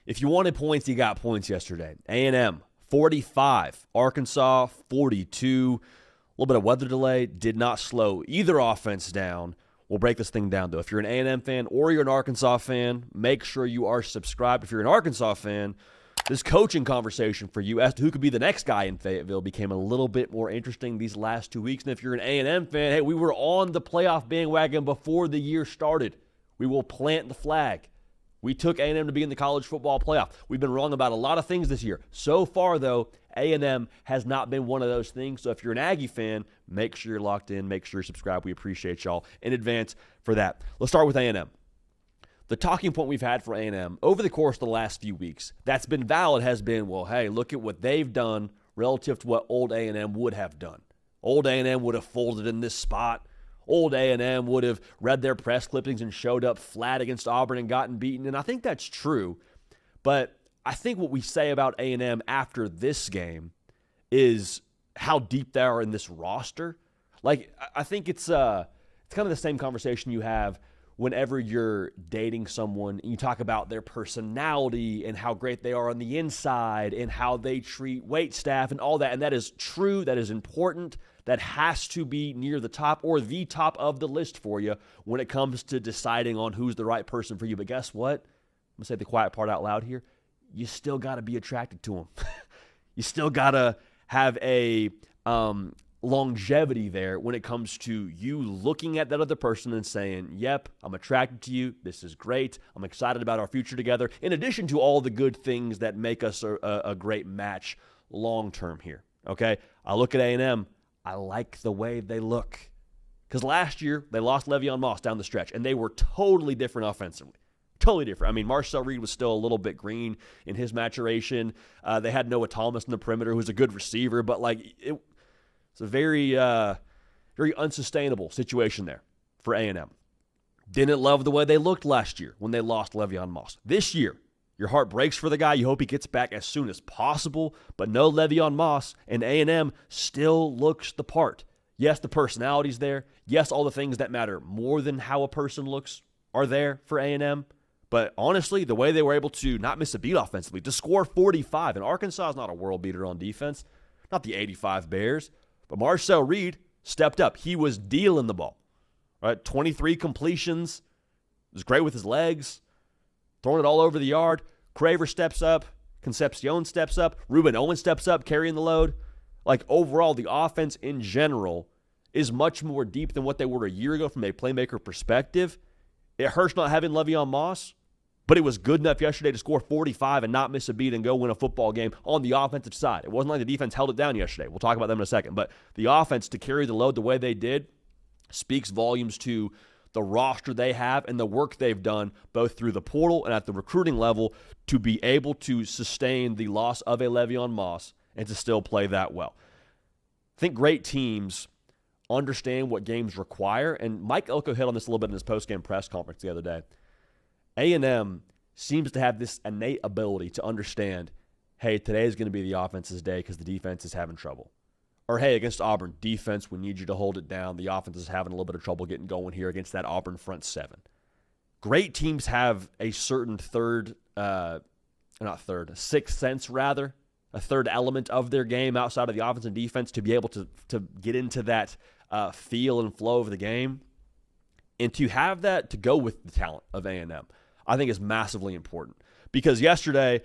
If you wanted points, you got points yesterday. A&M, 45. Arkansas, 42. A little bit of weather delay did not slow either offense down. We'll break this thing down, though. If you're an A&M fan or you're an Arkansas fan, make sure you are subscribed. If you're an Arkansas fan, this coaching conversation for you as to who could be the next guy in Fayetteville became a little bit more interesting these last 2 weeks. And if you're an A&M fan, hey, we were on the playoff bandwagon before the year started. We will plant the flag. We took A&M to be in the college football playoff. We've been wrong about a lot of things this year. So far, though, A&M has not been one of those things. So if you're an Aggie fan, make sure you're locked in. Make sure you're subscribed. We appreciate y'all in advance for that. Let's start with A&M. The talking point we've had for A&M over the course of the last few weeks that's been valid has been, well, hey, look at what they've done relative to what old A&M would have done. Old A&M would have folded in this spot. Old A&M would have read their press clippings and showed up flat against Auburn and gotten beaten. And I think that's true. But I think what we say about A&M after this game is how deep they are in this roster. Like, I think it's kind of the same conversation you have whenever you're dating someone and you talk about their personality and how great they are on the inside and how they treat wait staff and all that. And that is true. That is important. That has to be near the top or the top of the list for you when it comes to deciding on who's the right person for you. But guess what? I'm going to say the quiet part out loud here. You still got to be attracted to them. You still got to have a longevity there when it comes to you looking at that other person and saying, yep, I'm attracted to you. This is great. I'm excited about our future together, in addition to all the good things that make us a great match long-term here, okay? I look at A&M. I like the way they look. Because last year, they lost Le'Veon Moss down the stretch, and they were totally different offensively. Totally different. I mean, Marcel Reed was still a little bit green in his maturation. They had Noah Thomas in the perimeter, who's a good receiver, but it's a very, very unsustainable situation there for A&M. Didn't love the way they looked last year when they lost Le'Veon Moss. This year, your heart breaks for the guy. You hope he gets back as soon as possible, but no Le'Veon Moss, and A&M still looks the part. Yes, the personality's there. Yes, all the things that matter more than how a person looks are there for A&M. But honestly, the way they were able to not miss a beat offensively, to score 45, and Arkansas is not a world beater on defense, not the 85 Bears, but Marcel Reed stepped up. He was dealing the ball, right? 23 completions. It was great with his legs, throwing it all over the yard. Craver steps up. Concepcion steps up. Ruben Owen steps up, carrying the load. Like, overall, the offense in general is much more deep than what they were a year ago from a playmaker perspective. It hurts not having Le'Veon Moss, but it was good enough yesterday to score 45 and not miss a beat and go win a football game on the offensive side. It wasn't like the defense held it down yesterday. We'll talk about them in a second. But the offense, to carry the load the way they did, speaks volumes to the roster they have and the work they've done both through the portal and at the recruiting level to be able to sustain the loss of a Le'Veon Moss and to still play that well. I think great teams understand what games require, and Mike Elko hit on this a little bit in his post-game press conference the other day. A&M seems to have this innate ability to understand, hey, today is going to be the offense's day because the defense is having trouble. Or, hey, against Auburn, defense, we need you to hold it down. The offense is having a little bit of trouble getting going here against that Auburn front seven. Great teams have a certain sixth sense, rather, a third element of their game outside of the offense and defense to be able to get into that feel and flow of the game. And to have that to go with the talent of A&M, I think is massively important. Because yesterday,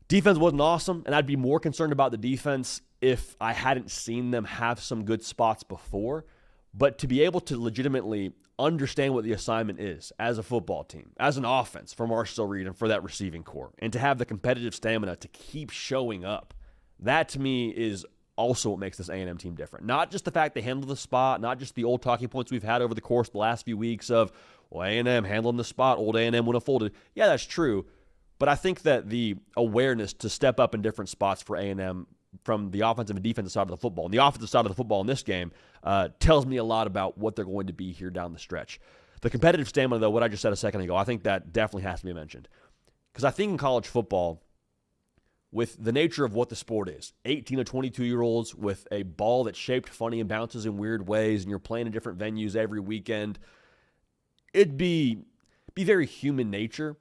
defense wasn't awesome, and I'd be more concerned about the defense if I hadn't seen them have some good spots before. But to be able to legitimately understand what the assignment is as a football team, as an offense for Marcel Reed and for that receiving core, and to have the competitive stamina to keep showing up, that to me is also what makes this A&M team different. Not just the fact they handle the spot, not just the old talking points we've had over the course of the last few weeks of, well, A&M handling the spot, old A&M would have folded. Yeah, that's true. But I think that the awareness to step up in different spots for A&M from the offensive and defensive side of the football, and the offensive side of the football in this game tells me a lot about what they're going to be here down the stretch. The competitive stamina, though, what I just said a second ago, I think that definitely has to be mentioned. Because I think in college football, with the nature of what the sport is, 18 to 22-year-olds with a ball that's shaped funny and bounces in weird ways, and you're playing in different venues every weekend, it'd be very human nature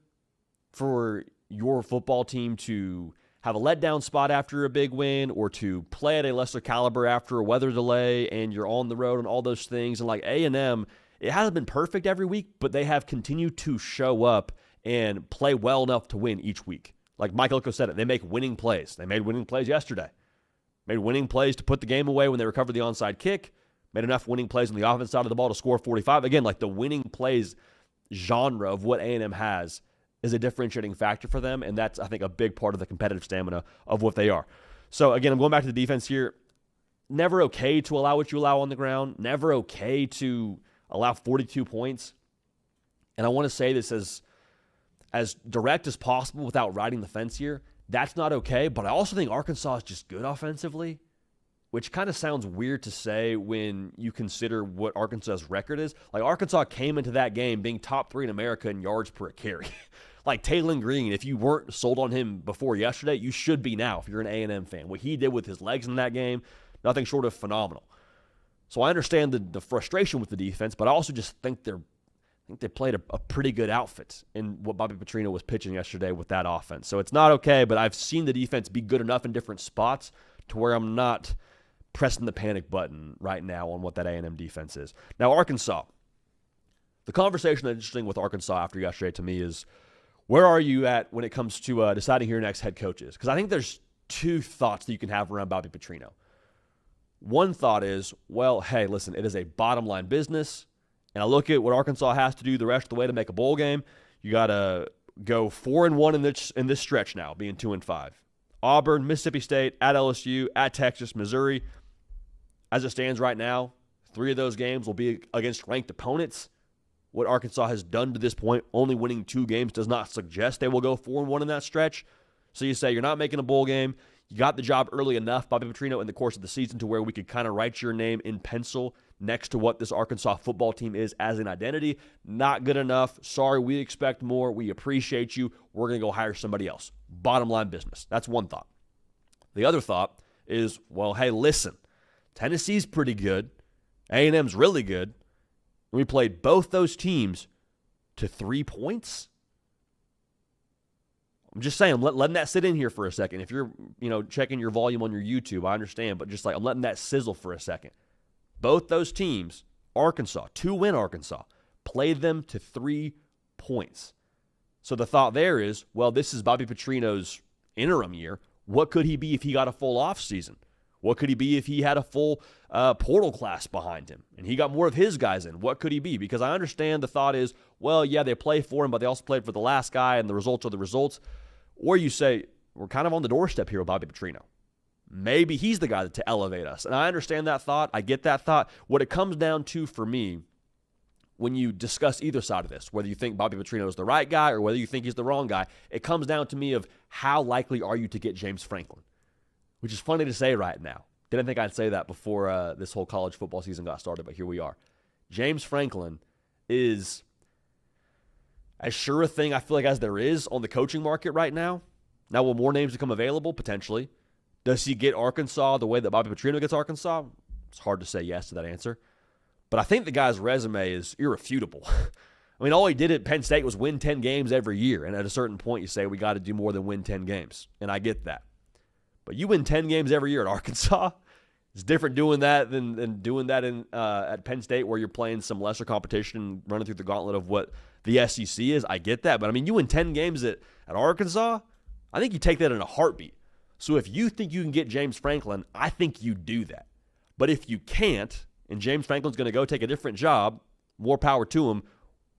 for your football team to have a letdown spot after a big win or to play at a lesser caliber after a weather delay and you're on the road and all those things. And like A&M, it hasn't been perfect every week, but they have continued to show up and play well enough to win each week. Like Mike Elko said it, they make winning plays. They made winning plays yesterday. Made winning plays to put the game away when they recovered the onside kick. Made enough winning plays on the offense side of the ball to score 45. Again, like the winning plays genre of what A&M has is a differentiating factor for them, and that's, I think, a big part of the competitive stamina of what they are. So, again, I'm going back to the defense here. Never okay to allow what you allow on the ground. Never okay to allow 42 points. And I want to say this as direct as possible without riding the fence here. That's not okay, but I also think Arkansas is just good offensively, which kind of sounds weird to say when you consider what Arkansas's record is. Like, Arkansas came into that game being top 3 in America in yards per carry. Like, Taylon Green, if you weren't sold on him before yesterday, you should be now if you're an A&M fan. What he did with his legs in that game, nothing short of phenomenal. So I understand the frustration with the defense, but I also just think they played a pretty good outfit in what Bobby Petrino was pitching yesterday with that offense. So it's not okay, but I've seen the defense be good enough in different spots to where I'm not pressing the panic button right now on what that A&M defense is. Now, Arkansas. The conversation that's interesting with Arkansas after yesterday to me is, where are you at when it comes to deciding who your next head coach is? Because I think there's two thoughts that you can have around Bobby Petrino. One thought is, well, hey, listen, it is a bottom-line business, and I look at what Arkansas has to do the rest of the way to make a bowl game. You got to go 4-1 in this stretch now, being 2-5. Auburn, Mississippi State, at LSU, at Texas, Missouri. As it stands right now, 3 of those games will be against ranked opponents. What Arkansas has done to this point, only winning 2 games, does not suggest they will go 4-1 in that stretch. So you say you're not making a bowl game. You got the job early enough, Bobby Petrino, in the course of the season to where we could kind of write your name in pencil next to what this Arkansas football team is as an identity. Not good enough. Sorry, we expect more. We appreciate you. We're going to go hire somebody else. Bottom line business. That's one thought. The other thought is, well, hey, listen, Tennessee's pretty good. A&M's really good. We played both those teams to 3 points. I'm just saying, letting that sit in here for a second. If you're, checking your volume on your YouTube, I understand, but just like I'm letting that sizzle for a second. Both those teams, Arkansas, 2-win Arkansas, played them to 3 points. So the thought there is, well, this is Bobby Petrino's interim year. What could he be if he got a full offseason? What could he be if he had a full portal class behind him and he got more of his guys in? What could he be? Because I understand the thought is, well, yeah, they play for him, but they also played for the last guy and the results are the results. Or you say, we're kind of on the doorstep here with Bobby Petrino. Maybe he's the guy to elevate us. And I understand that thought. I get that thought. What it comes down to for me, when you discuss either side of this, whether you think Bobby Petrino is the right guy or whether you think he's the wrong guy, it comes down to me of how likely are you to get James Franklin? Which is funny to say right now. Didn't think I'd say that before this whole college football season got started, but here we are. James Franklin is as sure a thing I feel like as there is on the coaching market right now. Now, will more names become available? Potentially. Does he get Arkansas the way that Bobby Petrino gets Arkansas? It's hard to say yes to that answer. But I think the guy's resume is irrefutable. I mean, all he did at Penn State was win 10 games every year. And at a certain point, you say, we got to do more than win 10 games. And I get that. But you win 10 games every year at Arkansas. It's different doing that than doing that at Penn State where you're playing some lesser competition, running through the gauntlet of what the SEC is. I get that. But, I mean, you win 10 games at Arkansas, I think you take that in a heartbeat. So if you think you can get James Franklin, I think you do that. But if you can't, and James Franklin's going to go take a different job, more power to him,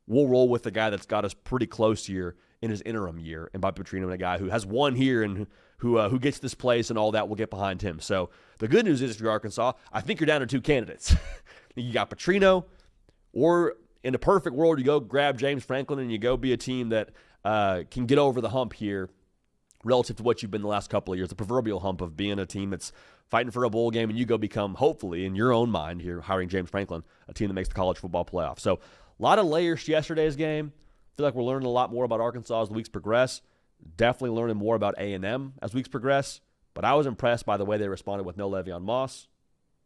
we'll roll with the guy that's got us pretty close here in his interim year, and Bobby Petrino, and a guy who has won here and who gets this place and all that, will get behind him. So the good news is, if you're Arkansas, I think you're down to 2 candidates. You got Petrino, or in a perfect world, you go grab James Franklin and you go be a team that can get over the hump here relative to what you've been the last couple of years, the proverbial hump of being a team that's fighting for a bowl game, and you go become, hopefully, in your own mind here, hiring James Franklin, a team that makes the college football playoff. So a lot of layers to yesterday's game. I feel like we're learning a lot more about Arkansas as the weeks progress. Definitely learning more about A&M as weeks progress. But I was impressed by the way they responded with no Le'Veon Moss.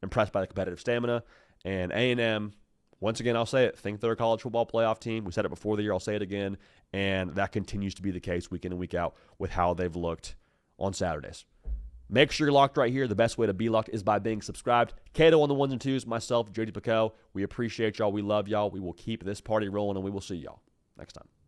Impressed by the competitive stamina. And A&M, once again, I'll say it, think they're a college football playoff team. We said it before the year. I'll say it again. And that continues to be the case week in and week out with how they've looked on Saturdays. Make sure you're locked right here. The best way to be locked is by being subscribed. Cato on the ones and twos, myself, JD PicKell. We appreciate y'all. We love y'all. We will keep this party rolling, and we will see y'all next time.